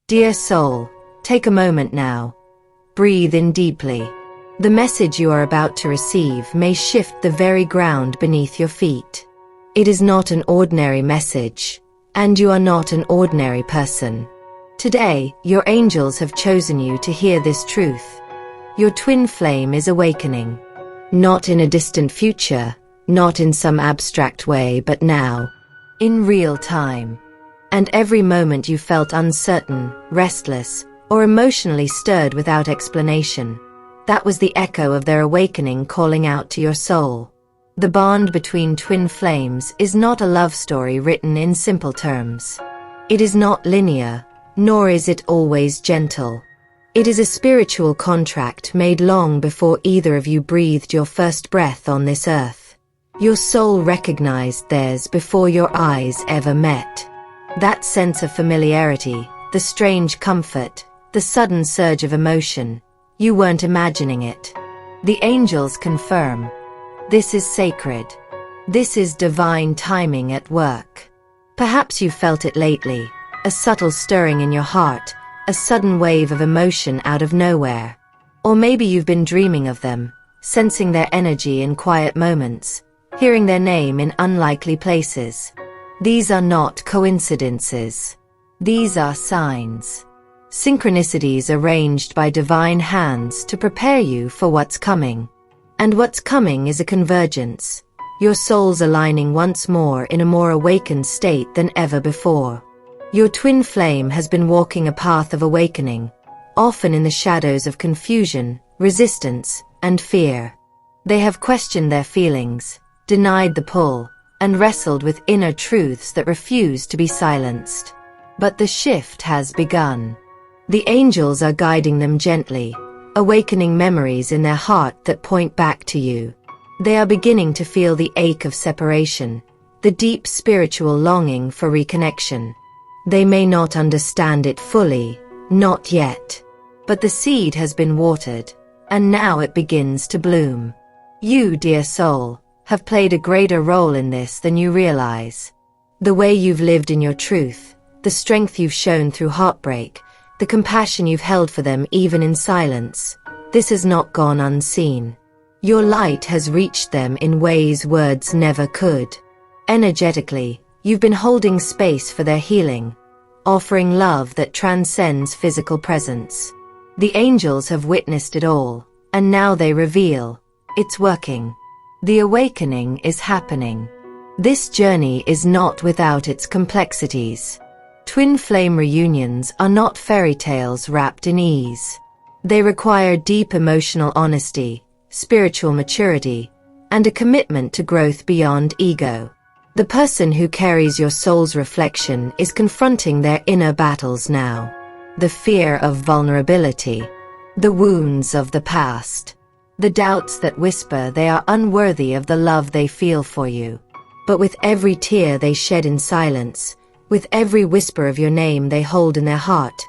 Dear soul, take a moment now. Breathe in deeply. The message you are about to receive may shift the very ground beneath your feet. It is not an ordinary message, and you are not an ordinary person. Today, your angels have chosen you to hear this truth. Your twin flame is awakening. Not in a distant future, not in some abstract way, but now, in real time. And every moment you felt uncertain, restless, or emotionally stirred without explanation, that was the echo of their awakening calling out to your soul. The bond between twin flames is not a love story written in simple terms. It is not linear, nor is it always gentle. It is a spiritual contract made long before either of you breathed your first breath on this earth. Your soul recognized theirs before your eyes ever met. That sense of familiarity, the strange comfort, the sudden surge of emotion, you weren't imagining it. The angels confirm. This is sacred. This is divine timing at work. Perhaps you felt it lately, a subtle stirring in your heart, a sudden wave of emotion out of nowhere. Or maybe you've been dreaming of them, sensing their energy in quiet moments, hearing their name in unlikely places. These are not coincidences. These are signs. Synchronicities arranged by divine hands to prepare you for what's coming. And what's coming is a convergence, your souls aligning once more in a more awakened state than ever before. Your twin flame has been walking a path of awakening, often in the shadows of confusion, resistance, and fear. They have questioned their feelings, denied the pull, and wrestled with inner truths that refuse to be silenced. But the shift has begun. The angels are guiding them gently, awakening memories in their heart that point back to you. They are beginning to feel the ache of separation, the deep spiritual longing for reconnection. They may not understand it fully, not yet. But the seed has been watered, and now it begins to bloom. You, dear soul, have played a greater role in this than you realize. The way you've lived in your truth, the strength you've shown through heartbreak, the compassion you've held for them even in silence, this has not gone unseen. Your light has reached them in ways words never could. Energetically, you've been holding space for their healing, offering love that transcends physical presence. The angels have witnessed it all, and now they reveal, it's working. The awakening is happening. This journey is not without its complexities. Twin flame reunions are not fairy tales wrapped in ease. They require deep emotional honesty, spiritual maturity, and a commitment to growth beyond ego. The person who carries your soul's reflection is confronting their inner battles now. The fear of vulnerability, the wounds of the past, the doubts that whisper they are unworthy of the love they feel for you. But with every tear they shed in silence, with every whisper of your name they hold in their heart,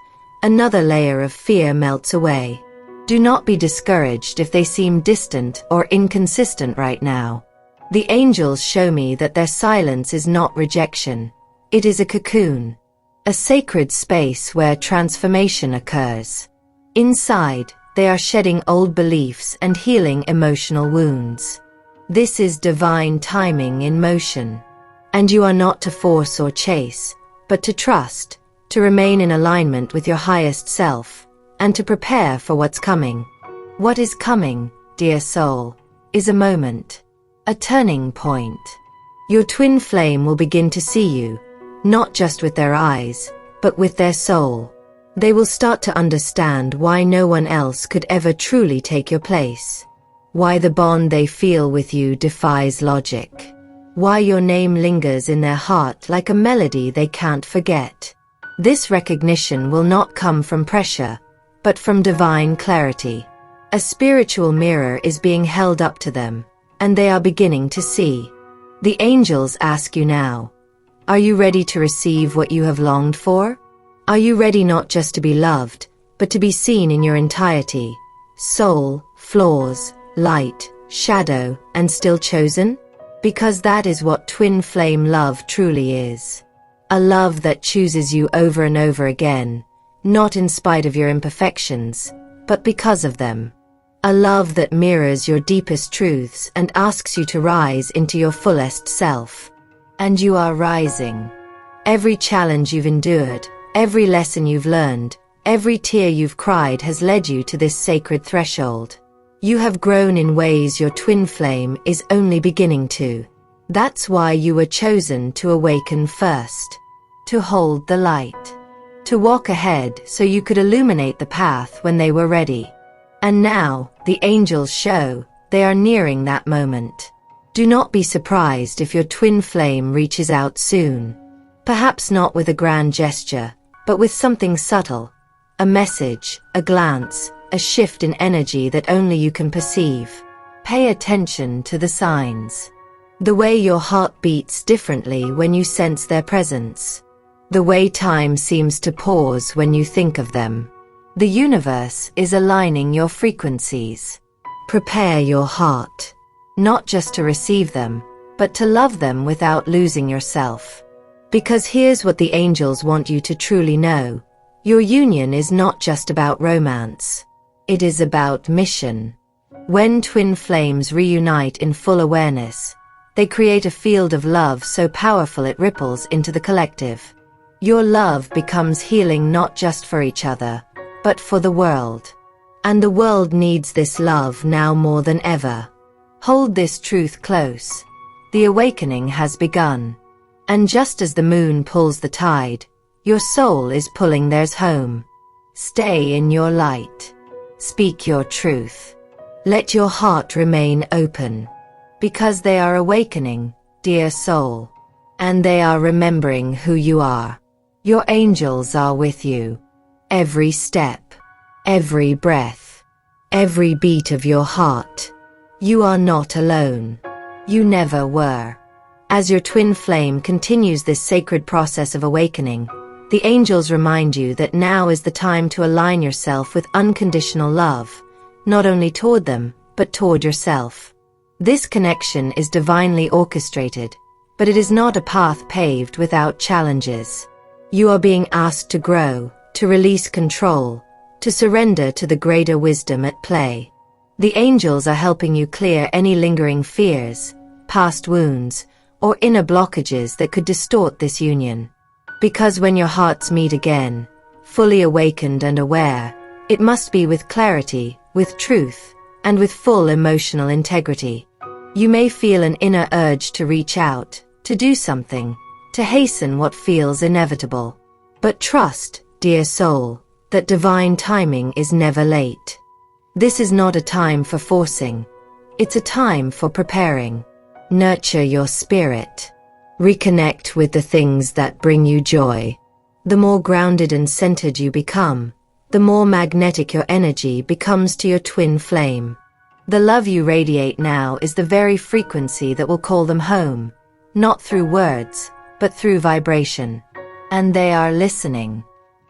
another layer of fear melts away. Do not be discouraged if they seem distant or inconsistent right now. The angels show me that their silence is not rejection. It is a cocoon, a sacred space where transformation occurs. Inside, they are shedding old beliefs and healing emotional wounds. This is divine timing in motion. And you are not to force or chase, but to trust, to remain in alignment with your highest self, and to prepare for what's coming. What is coming, dear soul, is a moment. A turning point. Your twin flame will begin to see you, not just with their eyes, but with their soul. They will start to understand why no one else could ever truly take your place. Why the bond they feel with you defies logic. Why your name lingers in their heart like a melody they can't forget. This recognition will not come from pressure, but from divine clarity. A spiritual mirror is being held up to them, and they are beginning to see. The angels ask you now, are you ready to receive what you have longed for? Are you ready not just to be loved, but to be seen in your entirety, soul, flaws, light, shadow, and still chosen? Because that is what twin flame love truly is. A love that chooses you over and over again, not in spite of your imperfections, but because of them. A love that mirrors your deepest truths and asks you to rise into your fullest self. And you are rising. Every challenge you've endured, every lesson you've learned, every tear you've cried has led you to this sacred threshold. You have grown in ways your twin flame is only beginning to. That's why you were chosen to awaken first. To hold the light. To walk ahead so you could illuminate the path when they were ready. And now, the angels show, they are nearing that moment. Do not be surprised if your twin flame reaches out soon. Perhaps not with a grand gesture, but with something subtle. A message, a glance, a shift in energy that only you can perceive. Pay attention to the signs. The way your heart beats differently when you sense their presence. The way time seems to pause when you think of them. The universe is aligning your frequencies. Prepare your heart, not just to receive them, but to love them without losing yourself. Because here's what the angels want you to truly know. Your union is not just about romance. It is about mission. When twin flames reunite in full awareness, they create a field of love so powerful it ripples into the collective. Your love becomes healing not just for each other, but for the world. And the world needs this love now more than ever. Hold this truth close. The awakening has begun. And just as the moon pulls the tide, your soul is pulling theirs home. Stay in your light. Speak your truth. Let your heart remain open. Because they are awakening, dear soul. And they are remembering who you are. Your angels are with you. Every step, every breath, every beat of your heart. You are not alone. You never were. As your twin flame continues this sacred process of awakening, the angels remind you that now is the time to align yourself with unconditional love, not only toward them, but toward yourself. This connection is divinely orchestrated, but it is not a path paved without challenges. You are being asked to grow, to release control, to surrender to the greater wisdom at play. The angels are helping you clear any lingering fears, past wounds, or inner blockages that could distort this union. Because when your hearts meet again, fully awakened and aware, it must be with clarity, with truth, and with full emotional integrity. You may feel an inner urge to reach out, to do something, to hasten what feels inevitable. But trust, dear soul, that divine timing is never late. This is not a time for forcing. It's a time for preparing. Nurture your spirit. Reconnect with the things that bring you joy. The more grounded and centered you become, the more magnetic your energy becomes to your twin flame. The love you radiate now is the very frequency that will call them home, not through words, but through vibration. And they are listening.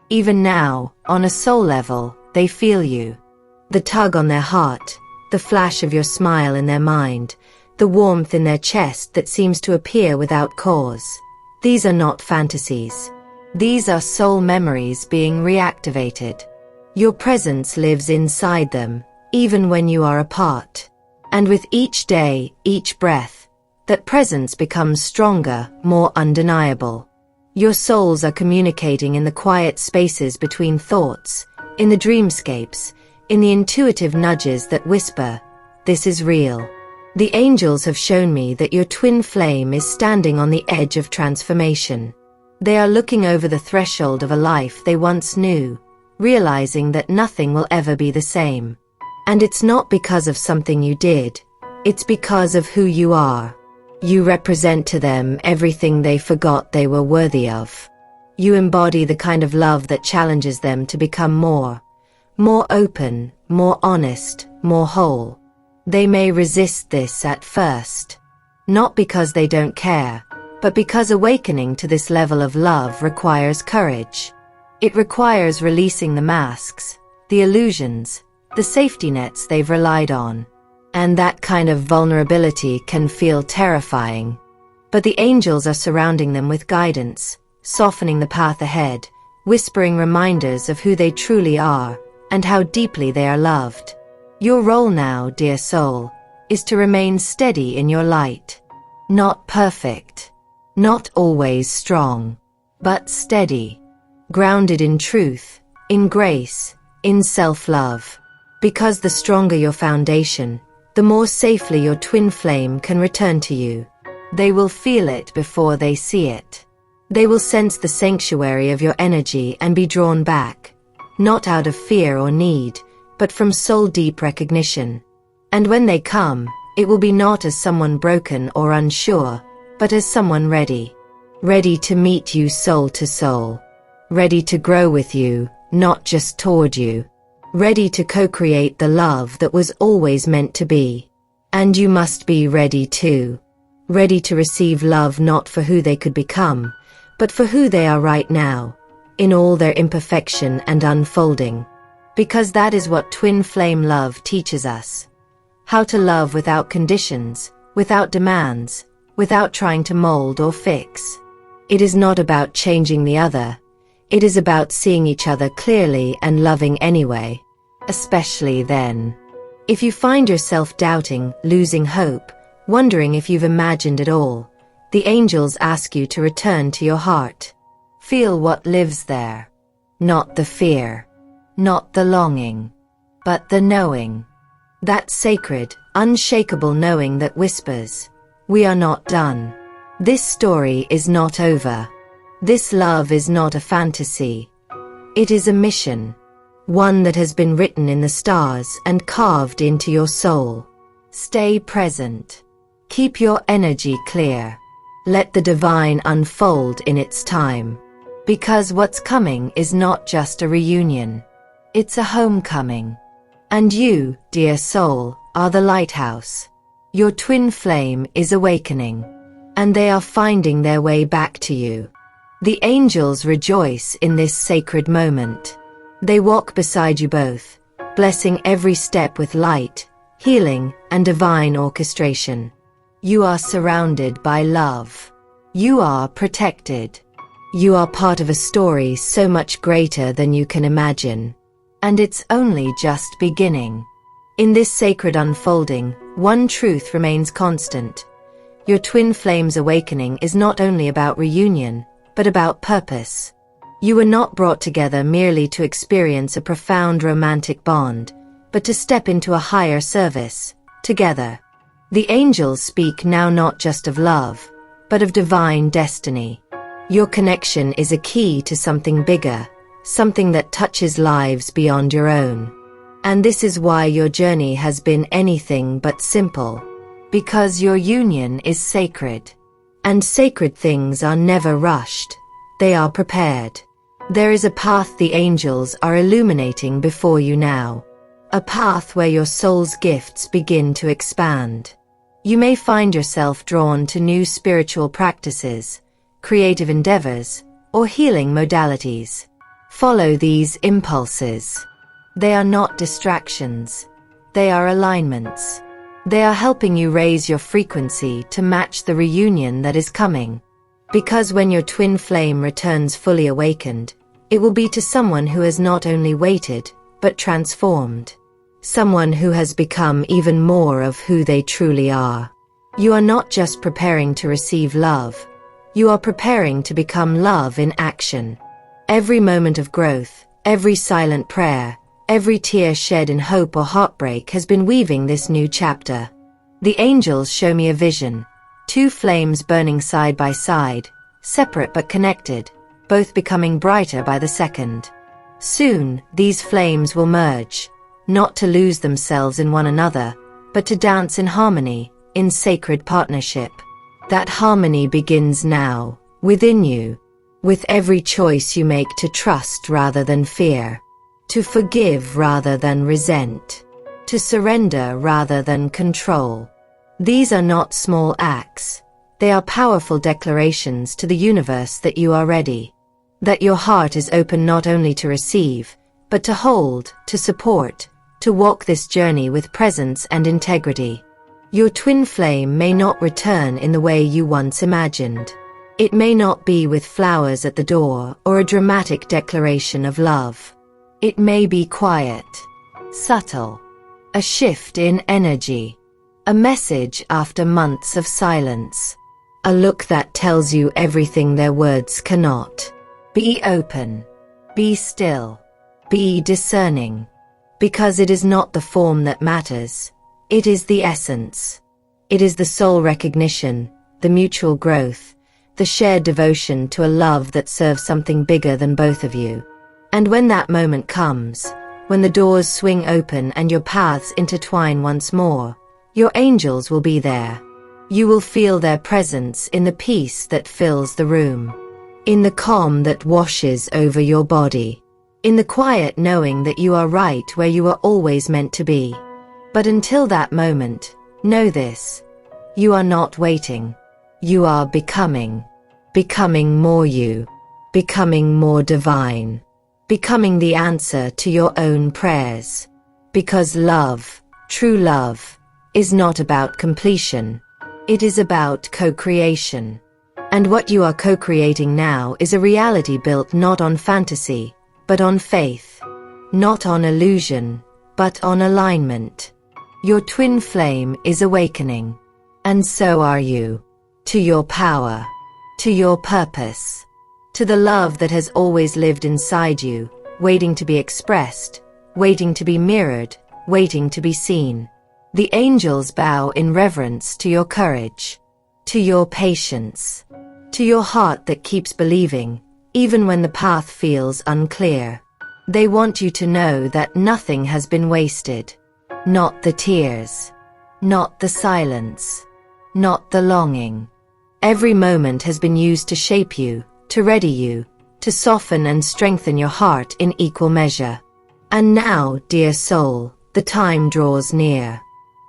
Even now, on a soul level, they feel you. The tug on their heart, the flash of your smile in their mind, the warmth in their chest that seems to appear without cause. These are not fantasies. These are soul memories being reactivated. Your presence lives inside them, even when you are apart. And with each day, each breath, that presence becomes stronger, more undeniable. Your souls are communicating in the quiet spaces between thoughts, in the dreamscapes, in the intuitive nudges that whisper, "This is real." The angels have shown me that your twin flame is standing on the edge of transformation. They are looking over the threshold of a life they once knew, realizing that nothing will ever be the same. And it's not because of something you did, it's because of who you are. You represent to them everything they forgot they were worthy of. You embody the kind of love that challenges them to become more open, more honest, more whole. They may resist this at first, not because they don't care, but because awakening to this level of love requires courage. It requires releasing the masks, the illusions, the safety nets they've relied on. And that kind of vulnerability can feel terrifying. But the angels are surrounding them with guidance, softening the path ahead, whispering reminders of who they truly are and how deeply they are loved. Your role now, dear soul, is to remain steady in your light. Not perfect, not always strong, but steady, grounded in truth, in grace, in self-love. Because the stronger your foundation, the more safely your twin flame can return to you. They will feel it before they see it. They will sense the sanctuary of your energy and be drawn back, not out of fear or need, but from soul-deep recognition. And when they come, it will be not as someone broken or unsure, but as someone ready. Ready to meet you soul to soul. Ready to grow with you, not just toward you. Ready to co-create the love that was always meant to be. And you must be ready too. Ready to receive love not for who they could become, but for who they are right now, in all their imperfection and unfolding. Because that is what twin flame love teaches us. How to love without conditions, without demands, without trying to mold or fix. It is not about changing the other. It is about seeing each other clearly and loving anyway, especially then. If you find yourself doubting, losing hope, wondering if you've imagined it all, the angels ask you to return to your heart. Feel what lives there. Not the fear, not the longing, but the knowing. That sacred, unshakable knowing that whispers, "We are not done. This story is not over. This love is not a fantasy. It is a mission. One that has been written in the stars and carved into your soul." Stay present. Keep your energy clear. Let the divine unfold in its time. Because what's coming is not just a reunion. It's a homecoming. And you, dear soul, are the lighthouse. Your twin flame is awakening. And they are finding their way back to you. The angels rejoice in this sacred moment. They walk beside you both, blessing every step with light, healing, and divine orchestration. You are surrounded by love. You are protected. You are part of a story so much greater than you can imagine. And it's only just beginning. In this sacred unfolding, one truth remains constant. Your twin flame's awakening is not only about reunion, but about purpose. You were not brought together merely to experience a profound romantic bond, but to step into a higher service, together. The angels speak now not just of love, but of divine destiny. Your connection is a key to something bigger, something that touches lives beyond your own. And this is why your journey has been anything but simple. Because your union is sacred. And sacred things are never rushed. They are prepared. There is a path the angels are illuminating before you now. A path where your soul's gifts begin to expand. You may find yourself drawn to new spiritual practices, creative endeavors, or healing modalities. Follow these impulses. They are not distractions. They are alignments. They are helping you raise your frequency to match the reunion that is coming. Because when your twin flame returns fully awakened, it will be to someone who has not only waited, but transformed. Someone who has become even more of who they truly are. You are not just preparing to receive love. You are preparing to become love in action. Every moment of growth, every silent prayer, every tear shed in hope or heartbreak has been weaving this new chapter. The angels show me a vision. Two flames burning side by side, separate but connected, both becoming brighter by the second. Soon, these flames will merge, not to lose themselves in one another, but to dance in harmony, in sacred partnership. That harmony begins now, within you, with every choice you make to trust rather than fear, to forgive rather than resent, to surrender rather than control. These are not small acts. They are powerful declarations to the universe that you are ready, that your heart is open not only to receive, but to hold, to support, to walk this journey with presence and integrity. Your twin flame may not return in the way you once imagined. It may not be with flowers at the door or a dramatic declaration of love. It may be quiet, subtle, a shift in energy, a message after months of silence, a look that tells you everything their words cannot. Be open, be still, be discerning, because it is not the form that matters, it is the essence. It is the soul recognition, the mutual growth, the shared devotion to a love that serves something bigger than both of you. And when that moment comes, when the doors swing open and your paths intertwine once more, your angels will be there. You will feel their presence in the peace that fills the room, in the calm that washes over your body, in the quiet knowing that you are right where you are always meant to be. But until that moment, know this: you are not waiting. You are becoming more you, becoming more divine, becoming the answer to your own prayers. Because love, true love, is not about completion. It is about co-creation. And what you are co-creating now is a reality built not on fantasy, but on faith. Not on illusion, but on alignment. Your twin flame is awakening. And so are you. To your power. To your purpose. To the love that has always lived inside you, waiting to be expressed, waiting to be mirrored, waiting to be seen. The angels bow in reverence to your courage, to your patience, to your heart that keeps believing, even when the path feels unclear. They want you to know that nothing has been wasted. Not the tears, not the silence, not the longing. Every moment has been used to shape you, to ready you, to soften and strengthen your heart in equal measure. And now, dear soul, the time draws near.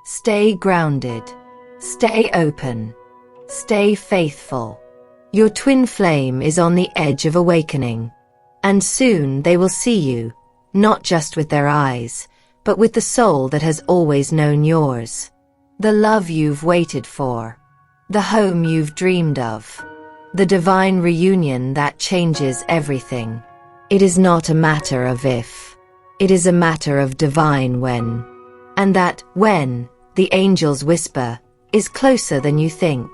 Stay grounded. Stay open. Stay faithful. Your twin flame is on the edge of awakening. And soon they will see you, not just with their eyes, but with the soul that has always known yours. The love you've waited for. The home you've dreamed of. The divine reunion that changes everything. It is not a matter of if. It is a matter of divine when. And that when, the angels whisper, is closer than you think.